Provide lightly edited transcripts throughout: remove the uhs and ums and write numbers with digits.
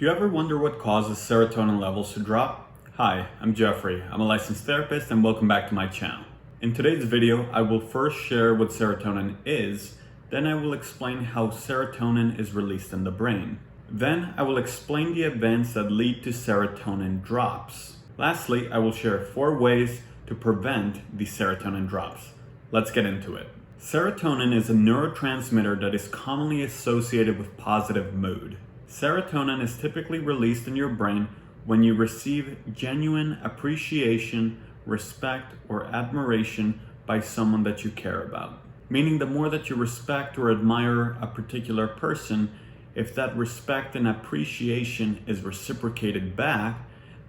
Do you ever wonder what causes serotonin levels to drop? Hi, I'm Jeffrey. I'm a licensed therapist and welcome back to my channel. In today's video, I will first share what serotonin is, then I will explain how serotonin is released in the brain. Then I will explain the events that lead to serotonin drops. Lastly, I will share 4 ways to prevent the serotonin drops. Let's get into it. Serotonin is a neurotransmitter that is commonly associated with positive mood. Serotonin is typically released in your brain when you receive genuine appreciation, respect, or admiration by someone that you care about. Meaning the more that you respect or admire a particular person, if that respect and appreciation is reciprocated back,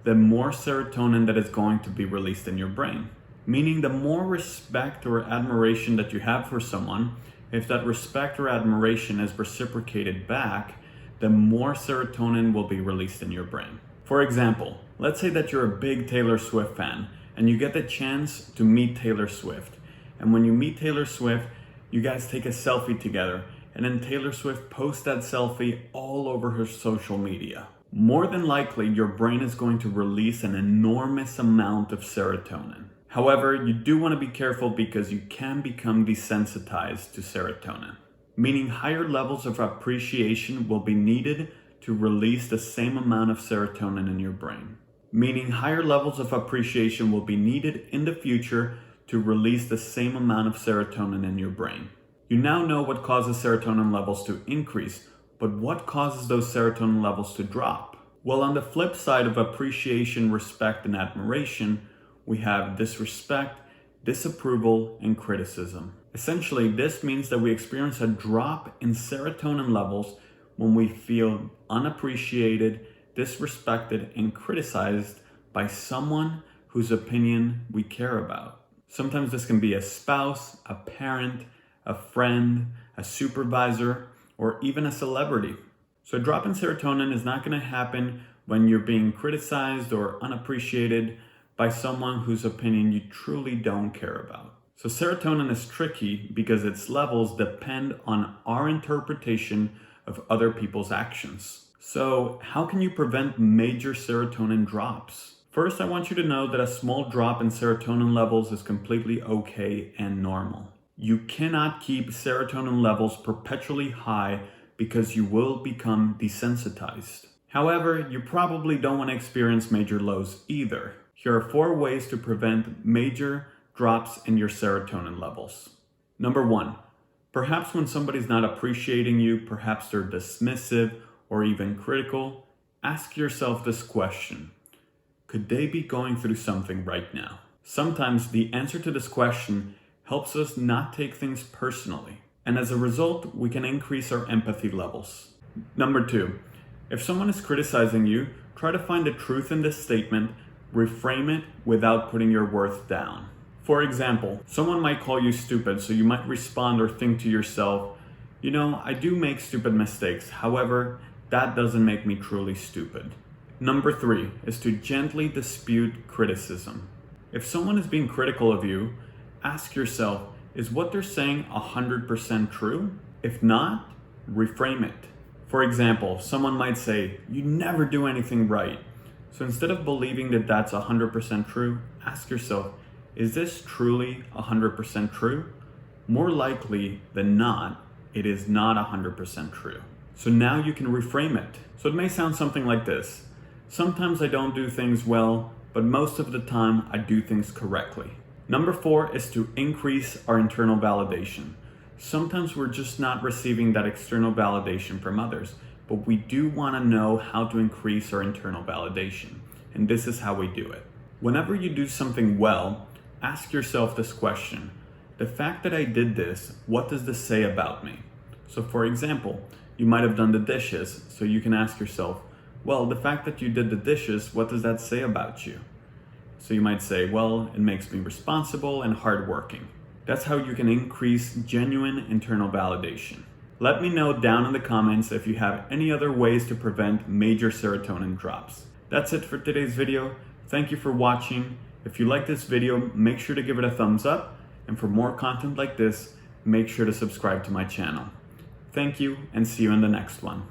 the more serotonin that is going to be released in your brain. Meaning the more respect or admiration that you have for someone, if that respect or admiration is reciprocated back, the more serotonin will be released in your brain. For example, let's say that you're a big Taylor Swift fan and you get the chance to meet Taylor Swift. And when you meet Taylor Swift, you guys take a selfie together, and then Taylor Swift posts that selfie all over her social media. More than likely, your brain is going to release an enormous amount of serotonin. However, you do want to be careful because you can become desensitized to serotonin. Meaning higher levels of appreciation will be needed to release the same amount of serotonin in your brain. Meaning higher levels of appreciation will be needed in the future to release the same amount of serotonin in your brain. You now know what causes serotonin levels to increase, but what causes those serotonin levels to drop? Well, on the flip side of appreciation, respect, and admiration, we have disrespect, disapproval, and criticism. Essentially, this means that we experience a drop in serotonin levels when we feel unappreciated, disrespected, and criticized by someone whose opinion we care about. Sometimes this can be a spouse, a parent, a friend, a supervisor, or even a celebrity. So a drop in serotonin is not going to happen when you're being criticized or unappreciated by someone whose opinion you truly don't care about. So serotonin is tricky because its levels depend on our interpretation of other people's actions. So how can you prevent major serotonin drops? First, I want you to know that a small drop in serotonin levels is completely okay and normal. You cannot keep serotonin levels perpetually high because you will become desensitized. However, you probably don't want to experience major lows either. Here are 4 ways to prevent major drops in your serotonin levels. Number 1, perhaps when somebody's not appreciating you, perhaps they're dismissive or even critical, ask yourself this question: could they be going through something right now? Sometimes the answer to this question helps us not take things personally, and as a result, we can increase our empathy levels. Number 2, if someone is criticizing you, try to find the truth in this statement, reframe it without putting your worth down. For example, someone might call you stupid, so you might respond or think to yourself, you know, I do make stupid mistakes. However, that doesn't make me truly stupid. Number 3 is to gently dispute criticism. If someone is being critical of you, ask yourself, is what they're saying 100% true? If not, reframe it. For example, someone might say, you never do anything right. So instead of believing that that's 100% true, ask yourself, is this truly 100% true? More likely than not, it is not 100% true. So now you can reframe it. So it may sound something like this: sometimes I don't do things well, but most of the time I do things correctly. Number 4 is to increase our internal validation. Sometimes we're just not receiving that external validation from others, but we do want to know how to increase our internal validation. And this is how we do it. Whenever you do something well, ask yourself this question: the fact that I did this, what does this say about me? So for example, you might have done the dishes, so you can ask yourself, well, the fact that you did the dishes, what does that say about you? So you might say, well, it makes me responsible and hardworking. That's how you can increase genuine internal validation. Let me know down in the comments if you have any other ways to prevent major serotonin drops. That's it for today's video. Thank you for watching. If you like this video, make sure to give it a thumbs up. And for more content like this, make sure to subscribe to my channel. Thank you and see you in the next one.